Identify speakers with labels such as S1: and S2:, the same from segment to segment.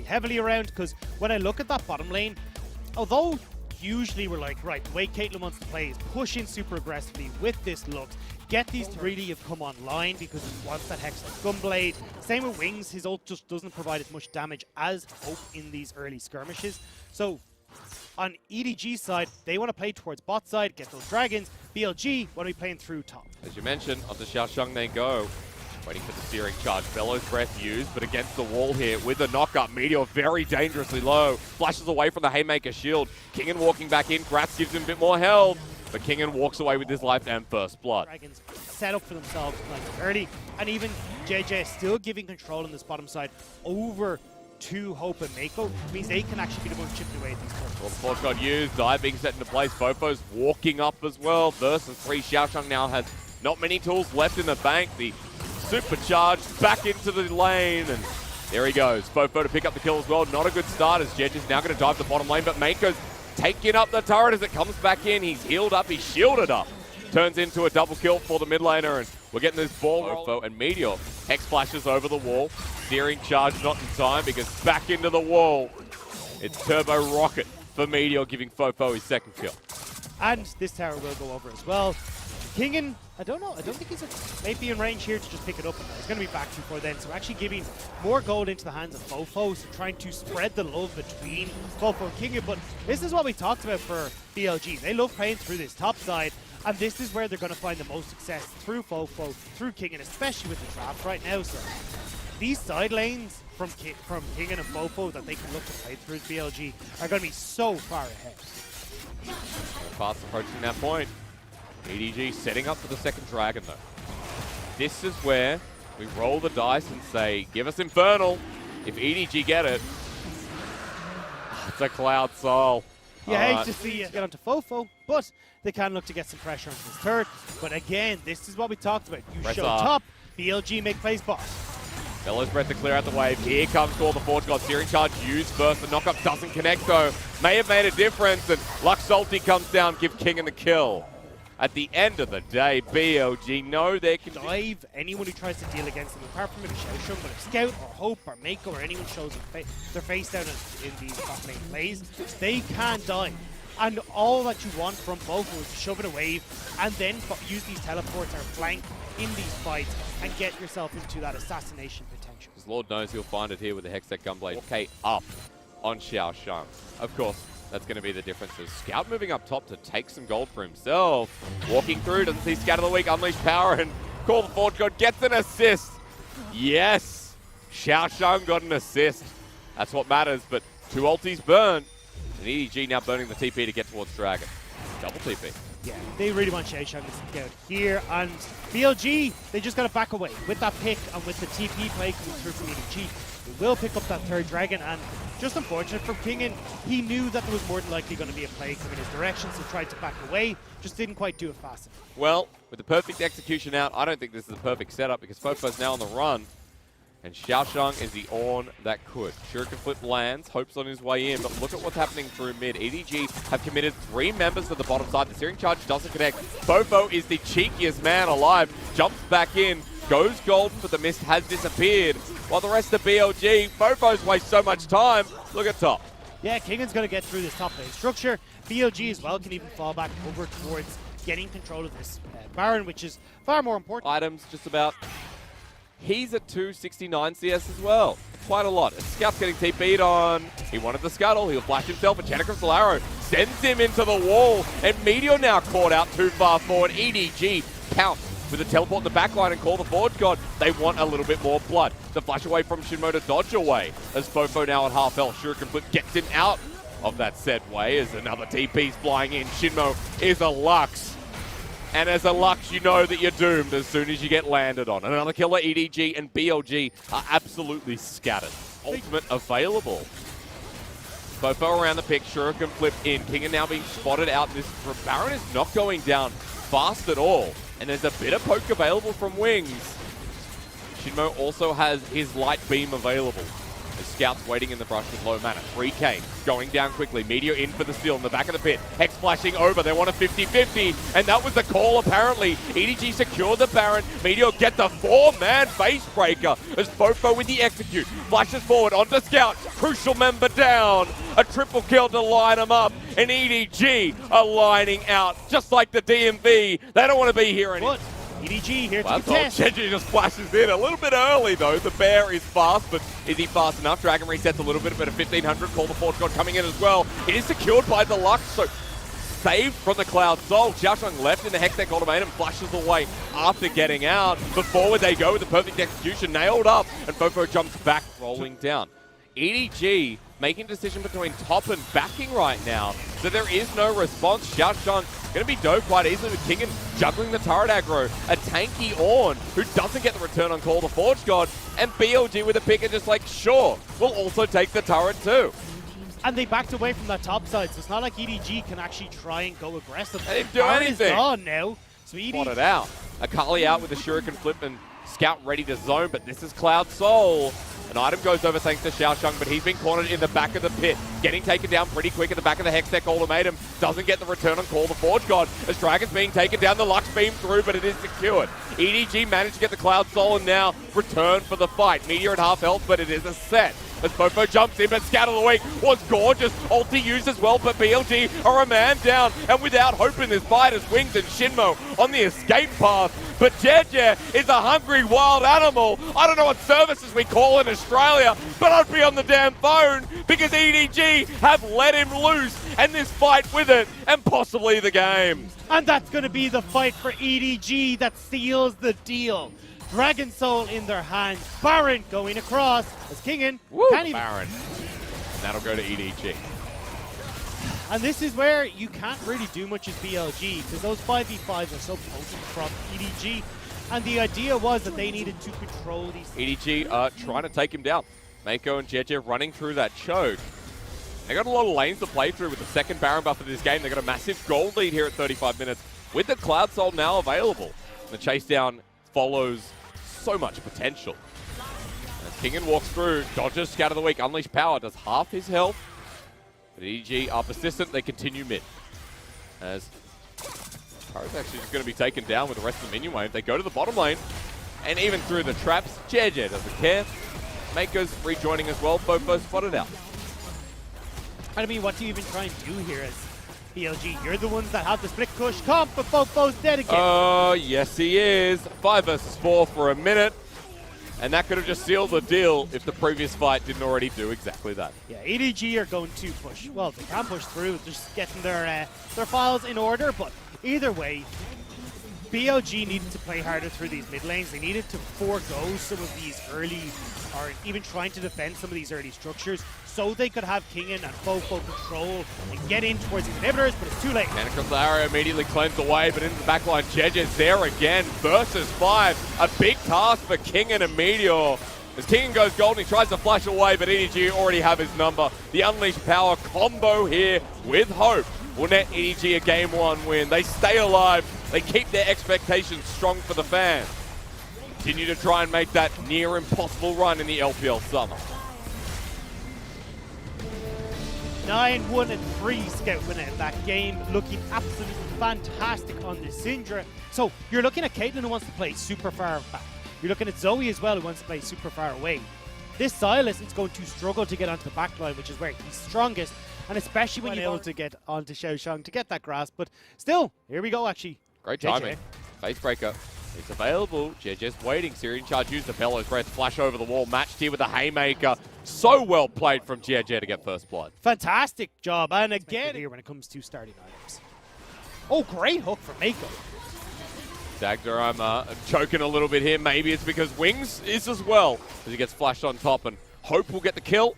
S1: heavily around, because when I look at that bottom lane, although usually we're like, right, the way Caitlyn wants to play is push in super aggressively with this Lux, get these to really have come online because he wants that Hex Gunblade. Same with Wings, his ult just doesn't provide as much damage as Hope in these early skirmishes. So on EDG's side, they want to play towards bot side, get those dragons. BLG want to be playing through top.
S2: As you mentioned, onto Xiaoshang they go. Waiting for the searing charge. Bellow's Breath used, but against the wall here with the knockup. Meteor very dangerously low. Flashes away from the Haymaker shield. Kingen walking back in. Gratz gives him a bit more health, but Kingen walks away with his life and first blood.
S1: Dragons set up for themselves like early, and even JJ is still giving control on this bottom side over to Hope and Mako. Means they can actually be the ones chipping away at these turtles.
S2: Well, the Forge got used. Dive being set into place. Fofo's walking up as well. Versus 3. Xiaoshang now has not many tools left in the bank. The supercharged back into the lane, and there he goes. Fofo to pick up the kill as well. Not a good start as Jedge is now going to dive the bottom lane, but Mako's taking up the turret as it comes back in. He's healed up, he's shielded up. Turns into a double kill for the mid laner, and we're getting this ball roll. Fofo and Meteor. Hex flashes over the wall. Steering charge not in time because back into the wall. It's Turbo Rocket for Meteor, giving Fofo his second kill.
S1: And this tower will go over as well. Kingen, I don't know. I don't think he's maybe in range here to just pick it up. He's going to be back before then, so actually giving more gold into the hands of Fofo, so trying to spread the love between Fofo and Kingen. But this is what we talked about for BLG. They love playing through this top side, and this is where they're going to find the most success through Fofo, through Kingen, especially with the draft right now. So these side lanes from Kingen and Fofo that they can look to play through BLG are going to be so far ahead.
S2: Fast approaching that point. EDG setting up for the second dragon though. This is where we roll the dice and say, give us Infernal. If EDG get it, it's a Cloud Soul.
S1: You hate to see it get onto Fofo, but they can look to get some pressure onto his third. But again, this is what we talked about. You show top, BLG make plays bot.
S2: Bellow's Breath to clear out the wave. Here comes Call the Forge God. Searing Charge used first. The knockup doesn't connect though. May have made a difference, and Lux Salty comes down, give Kingen the kill. At the end of the day, BLG know they can
S1: dive anyone who tries to deal against them, apart from maybe Xiaoshang, but if Scout or Hope or Mako or anyone shows their face down in these bot lane plays, they can dive. And all that you want from Fofo is to shove it away and then use these teleports or flank in these fights and get yourself into that assassination potential.
S2: Because Lord knows he'll find it here with the Hextech Gunblade. Okay, up on Xiaoshang. Of course, that's going to be the differences. Scout moving up top to take some gold for himself. Walking through, doesn't see Scatter the Weak, Unleash Power, and Call the Forge God gets an assist. Yes! Xiaoshang got an assist. That's what matters, but 2 ultis burned. And EDG now burning the TP to get towards Dragon. Double TP.
S1: Yeah, they really want Xiaoshang to get out here, and BLG, they just got to back away with that pick and with the TP play coming through from EDG. They will pick up that third dragon, and just unfortunate for Kingen, he knew that there was more than likely going to be a play coming his direction, so tried to back away, just didn't quite do it fast enough.
S2: Well, with the perfect execution out, I don't think this is the perfect setup because Fofo's now on the run. And Xiaoshang is the Ornn that could. Shuriken Flip lands, Hope's on his way in, but look at what's happening through mid. EDG have committed 3 members to the bottom side. The Searing Charge doesn't connect. Fofo is the cheekiest man alive. Jumps back in, goes golden, but the mist has disappeared. While the rest of BLG, Fofo's waste so much time. Look at top.
S1: Yeah, Kingen's going to get through this top lane structure. BLG as well can even fall back over towards getting control of this Baron, which is far more important.
S2: Items just about. He's at 269 CS as well. Quite a lot. Scout's getting TP'd on. He wanted the scuttle. He'll flash himself. And Channa Crystal Arrow sends him into the wall. And Meteor now caught out too far forward. EDG count with a teleport in the backline and Call the Forge God. They want a little bit more blood. The flash away from Shinmo to dodge away. As Fofo now at half health. Shuriken Flip gets him out of that set way as another TP's flying in. Shinmo is a Lux. And as a Lux, you know that you're doomed as soon as you get landed on. Another killer, EDG and BLG are absolutely scattered. Ultimate available. Fofo around the pick, Shuriken Flip in. Kingen now being spotted out. This Baron is not going down fast at all. And there's a bit of poke available from Wings. Shinmo also has his light beam available. The Scouts waiting in the brush with low mana. 3K going down quickly. Meteor in for the steal in the back of the pit. Hex flashing over. They want a 50-50. And that was the call, apparently. EDG secured the Baron. Meteor get the 4-man face breaker as Fofo with the execute. Flashes forward onto Scout. Crucial member down. A triple kill to line him up. And EDG are lining out just like the DMV. They don't want to be here anymore.
S1: EDG here to
S2: well,
S1: contest.
S2: Jeju just flashes in a little bit early, though. The bear is fast, but is he fast enough? Dragon resets a little bit, but a 1500 call the Forge God coming in as well. It is secured by the Lux, so saved from the Cloud Soul. Xiaoshang left in the Hextech ultimatum, flashes away after getting out. But forward they go with the perfect execution, nailed up, and Fofo jumps back, rolling down. EDG making a decision between top and backing right now, so there is no response. Xiaoshang going to be dove quite easily with Kingen juggling the turret aggro. A tanky Ornn who doesn't get the return on call, the Forge God, and BLG with a pick and just like, sure, we'll also take the turret too.
S1: And they backed away from that top side, so it's not like EDG can actually try and go aggressive.
S2: They didn't do anything.
S1: Is gone now, so EDG
S2: Spotted out. Akali out with the Shuriken flip and Scout ready to zone, but this is Cloud Soul. An item goes over thanks to Xiaoshang, but he's been cornered in the back of the pit. Getting taken down pretty quick at the back of the Hextech ultimatum. Doesn't get the return on call, the Forge God, as Dragon's being taken down, the Lux beam through, but it is secured. EDG managed to get the Cloud Soul and now return for the fight. Meteor at half health, but it is a set. As Fofo jumps in, but Scout of the Week was gorgeous. Ulti used as well, but BLG are a man down. And without hope in this fight as Wings and Shinmo on the escape path. But JJ is a hungry wild animal. I don't know what services we call in Australia, but I'd be on the damn phone because EDG have let him loose and this fight with it and possibly the game.
S1: And that's going to be the fight for EDG that seals the deal. Dragon Soul in their hands. Baron going across as Kingen can't even...
S2: Baron. And that'll go to EDG.
S1: And this is where you can't really do much as BLG because those 5v5s are so potent from EDG. And the idea was that they needed to control these...
S2: EDG trying to take him down. Mako and JJ running through that choke. They got a lot of lanes to play through with the second Baron buff of this game. They got a massive gold lead here at 35 minutes with the Cloud Soul now available. The chase down follows so much potential. As Kingen walks through, dodges Scout of the Week, Unleash Power, does half his health. But EDG are persistent, they continue mid. As Tara's actually just going to be taken down with the rest of the minion wave. They go to the bottom lane, and even through the traps, JJ doesn't care. Maker's rejoining as well, Fofo spotted out.
S1: I mean, what do you even try and do here as BLG? You're the ones that have the split push comp, but Fofo's dead again.
S2: Oh, yes he is. 5 versus 4 for a minute. And that could have just sealed the deal if the previous fight didn't already do exactly that.
S1: Yeah, EDG are going to push. Well, they can push through, just getting their files in order, but either way, BLG needed to play harder through these mid lanes. They needed to forego some of these early, or even trying to defend some of these early structures, so they could have Kingen and Fofo control and get in towards these inhibitors, but it's too late.
S2: Across the area immediately cleansed away, but into the backline, JJ's there again, versus 5. A big task for Kingen and Meteor. As Kingen goes gold, he tries to flash away, but EDG already have his number. The Unleashed Power combo here with hope will net EDG a Game 1 win. They stay alive. They keep their expectations strong for the fans. Continue to try and make that near impossible run in the LPL summer.
S1: 9-1-3 Scout winner in that game, looking absolutely fantastic on the Syndra. So you're looking at Caitlyn who wants to play super far back. You're looking at Zoe as well who wants to play super far away. This Silas is going to struggle to get onto the back line, which is where he's strongest, and especially when you're able to get onto Xiaoshang to get that grasp. But still, here we go actually.
S2: Great timing. Facebreaker. It's available. JJ's waiting. Syrian charge used the Bellows Breath. Flash over the wall. Matched here with the Haymaker. So well played from JJ to get first blood.
S1: Fantastic job. And again here when it comes to starting items. Oh, great hook from Mako.
S2: Dagda, I'm choking a little bit here. Maybe it's because Wings is as well. As he gets flashed on top and Hope will get the kill.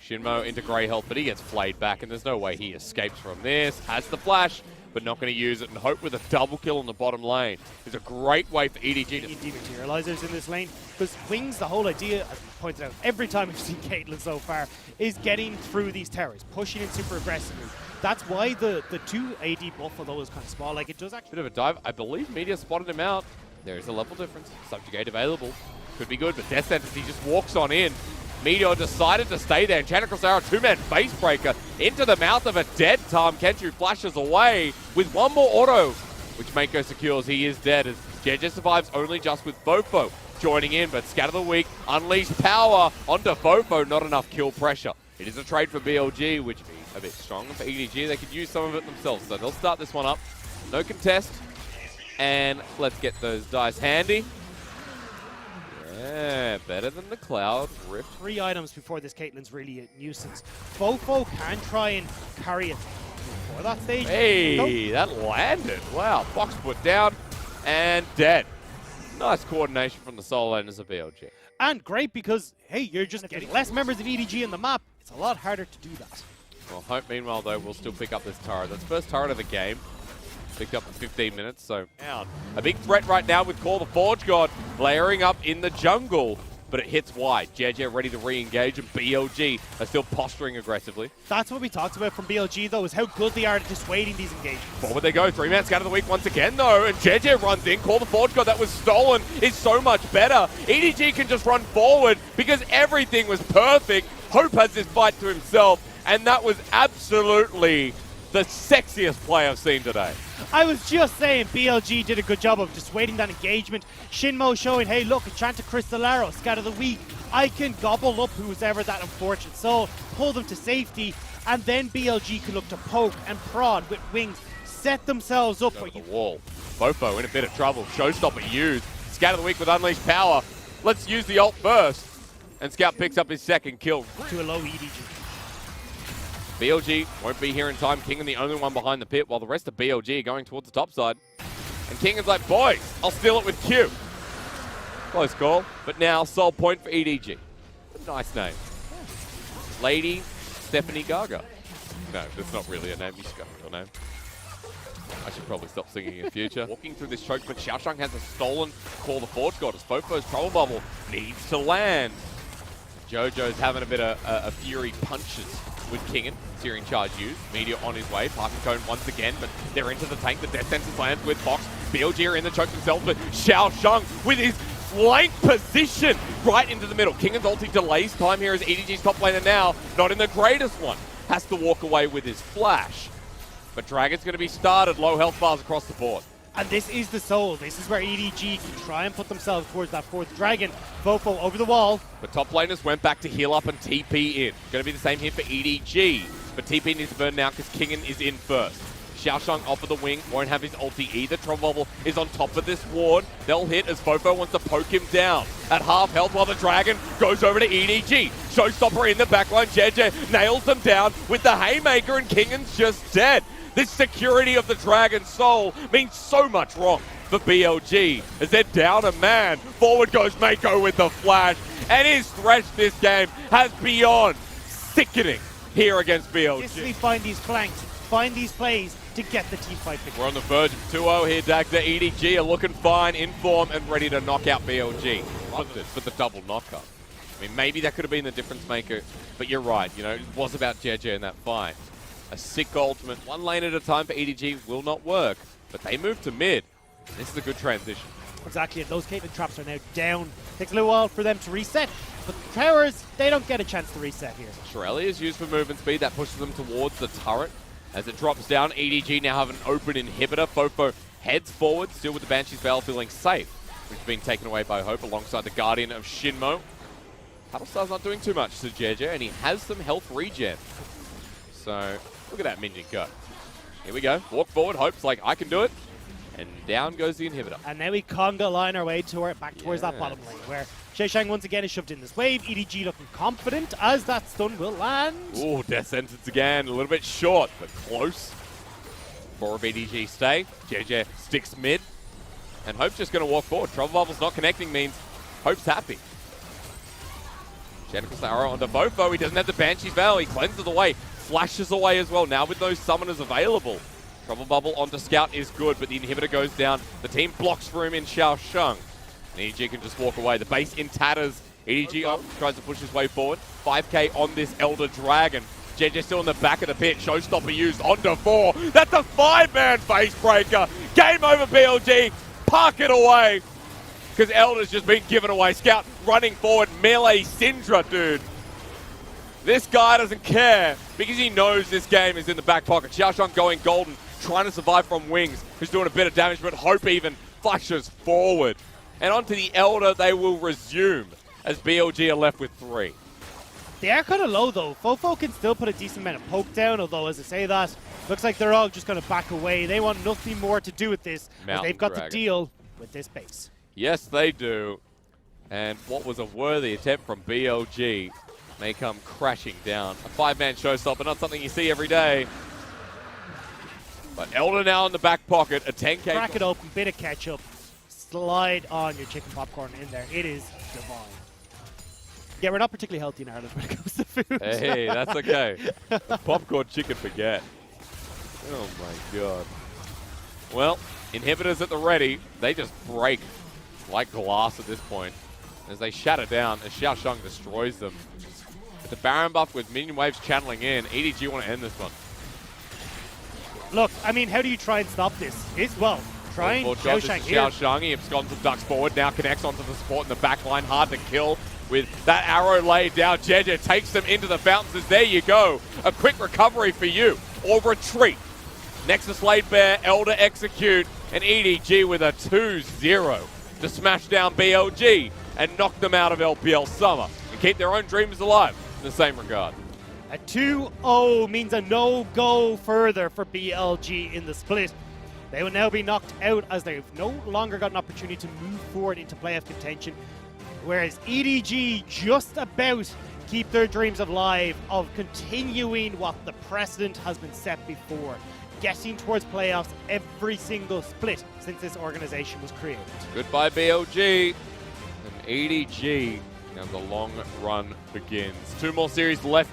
S2: Shinmo into grey health, but he gets flayed back and there's no way he escapes from this. Has the flash, but not going to use it, and Hope with a double kill on the bottom lane is a great way for EDG to...
S1: Dematerializers in this lane, because Wings, the whole idea, as we pointed out every time we've seen Caitlyn so far, is getting through these towers, pushing in super aggressively. That's why the 2 AD buff, although is kind of small, like it does actually...
S2: Bit of a dive. I believe Media spotted him out. There is a level difference. Subjugate available. Could be good, but Death Sentence, he just walks on in. Meteor decided to stay there. Enchanted Crossarrow, two-man face breaker into the mouth of a dead Tom. Kenchu flashes away with one more auto, which Mako secures. He is dead as JJ survives only just with Fofo joining in, but Scatter the Weak, unleashed power onto Fofo, not enough kill pressure. It is a trade for BLG, which is a bit stronger for EDG. They could use some of it themselves, so they'll start this one up. No contest, and let's get those dice handy. Yeah, better than the Cloud. Rift.
S1: 3 items before this Caitlyn's really a nuisance. Fofo can try and carry it before that stage.
S2: Hey, that landed. Wow, Fox put down and dead. Nice coordination from the solo laners of BLG.
S1: And great because, hey, you're just getting less members of EDG in the map. It's a lot harder to do that.
S2: Well, Hope, meanwhile, though, will still pick up this turret. That's the first turret of the game. Picked up in 15 minutes, so down. A big threat right now with Call the Forge God layering up in the jungle, but it hits wide. JJ ready to re-engage, and BLG are still posturing aggressively.
S1: That's what we talked about from BLG, though, is how good they are at dissuading these engagements.
S2: Forward they go. 3-man Scatter the Weak once again, though, and JJ runs in. Call the Forge God that was stolen is so much better. EDG can just run forward because everything was perfect. Hope has this fight to himself, and that was absolutely the sexiest play I've seen today.
S1: I was just saying BLG did a good job of dissuading that engagement. Shinmo showing, hey, look, Enchanted Crystalaro, Scatter the Weak. I can gobble up who's ever that unfortunate soul, pull them to safety, and then BLG can look to poke and prod with wings, set themselves up.
S2: Over the wall. Fofo in a bit of trouble. Showstopper used. Scatter the Weak with unleashed power. Let's use the ult first. And Scout picks up his second kill.
S1: To a low EDG.
S2: BLG won't be here in time. Kingan the only one behind the pit, while the rest of BLG are going towards the top side. And Kingan's like, boys, I'll steal it with Q. Close call. But now, Soul Point for EDG. Nice name. Lady Stephanie Gaga. No, that's not really a name. You just got your name. I should probably stop singing in future. Walking through this choke, but Xiaoshang has a stolen Call the Forge God as Fofo's Trouble Bubble needs to land. Jojo's having a bit of a fury punches with Kingan. Searing Charge used. Meteor on his way. Parking Cone once again, but they're into the tank. The Death Sentence lands with Fox. BLG are in the choke themselves, but Xiaoshang with his flank position right into the middle. Kingan's ulti delays time here as EDG's top laner now. Not in the greatest one. Has to walk away with his flash. But Dragon's going to be started. Low health bars across the board.
S1: And this is the soul. This is where EDG can try and put themselves towards that 4th dragon. Fofo over the wall.
S2: But top laners went back to heal up and TP in. Going to be the same here for EDG. But TP needs to burn now because Kingan is in first. Xiaoshang off of the wing, won't have his ulti either. Trouble Bubble is on top of this ward. They'll hit as Fofo wants to poke him down. At half health while the Dragon goes over to EDG. Showstopper in the backline. JJ nails them down with the Haymaker and Kingan's just dead. This security of the Dragon Soul means so much wrong for BLG as they're down a man. Forward goes Mako with the flash, and his threat this game has beyond sickening here against BLG.
S1: Just find these flanks, find these plays to get the teamfight victory.
S2: We're on the verge of 2-0 here, Dagda. EDG are looking fine, in form, and ready to knock out BLG. But the double knockup. I mean, maybe that could have been the difference maker, but you're right. You know, it was about JJ in that fight. A sick ultimate, one lane at a time for EDG will not work, but they move to mid. This is a good transition.
S1: Exactly, and those Caitlyn traps are now down. Takes a little while for them to reset, but the towers, they don't get a chance to reset here.
S2: Shirelli is used for movement speed. That pushes them towards the turret. As it drops down, EDG now have an open inhibitor. Fofo heads forward, still with the Banshee's Veil feeling safe, which has been taken away by Hope alongside the Guardian of Shinmo. Battlestar's not doing too much to JJ, and he has some health regen. So, look at that minion go. Here we go. Walk forward. Hope's like, I can do it. And down goes the inhibitor.
S1: And now we conga line our way back towards that bottom lane, where Xiaoshang once again is shoved in this wave. EDG looking confident as that stun will land.
S2: Ooh, Death Sentence again. A little bit short, but close. 4 of EDG stay. JJ sticks mid. And Hope's just going to walk forward. Trouble Bubble's not connecting means Hope's happy. Jennifer's arrow onto Fofo. He doesn't have the Banshee's Veil. He cleanses away. Flashes away as well. Now with those summoners available. Trouble Bubble onto Scout is good, but the inhibitor goes down. The team blocks for him in Xiaoshang. And EDG can just walk away. The base in tatters. EDG tries to push his way forward. 5k on this Elder Dragon. JJ still in the back of the pit. Showstopper used onto 4. That's a 5-man face breaker. Game over, BLG. Park it away. because Elder's just been given away. Scout running forward, melee Syndra, dude. This guy doesn't care because he knows this game is in the back pocket. Xiaoshang going golden, trying to survive from Wings, who's doing a bit of damage, but Hope even flashes forward. And onto the Elder, they will resume as BLG are left with 3.
S1: They are kind of low though. Fofo can still put a decent amount of poke down, although as I say that, looks like they're all just going to back away. They want nothing more to do with this, as they've got to deal with this base.
S2: Yes, they do. And what was a worthy attempt from BLG may come crashing down. A 5-man showstopper, not something you see every day. But Elder now in the back pocket, a 10k.
S1: Crack it open, bit of ketchup, slide on your chicken popcorn in there. It is divine. Yeah, we're not particularly healthy in Ireland when it comes to food.
S2: Hey, that's okay. Popcorn chicken forget. Oh my god. Well, inhibitors at the ready. They just break like glass at this point as they shatter down as Xiaoshang destroys them. With the Baron buff with minion waves channeling in, EDG want to end this one.
S1: Look, I mean, how do you try and stop this? Try and Xiaoshang here.
S2: Xiaoshang, he absconds some ducks forward, now connects onto the support in the back line. Hard to kill with that arrow laid down. Jeje takes them into the fountains. Says, there you go. A quick recovery for you. Or retreat. Nexus laid bare, Elder execute, and EDG with a 2-0 to smash down BLG and knock them out of LPL Summer and keep their own dreams alive in the same regard.
S1: A 2-0 means a no-go further for BLG in the split. They will now be knocked out as they've no longer got an opportunity to move forward into playoff contention, whereas EDG just about keep their dreams alive of continuing what the precedent has been set before, getting towards playoffs every single split since this organization was created.
S2: Goodbye BLG, and EDG, now the long run begins. 2 more series left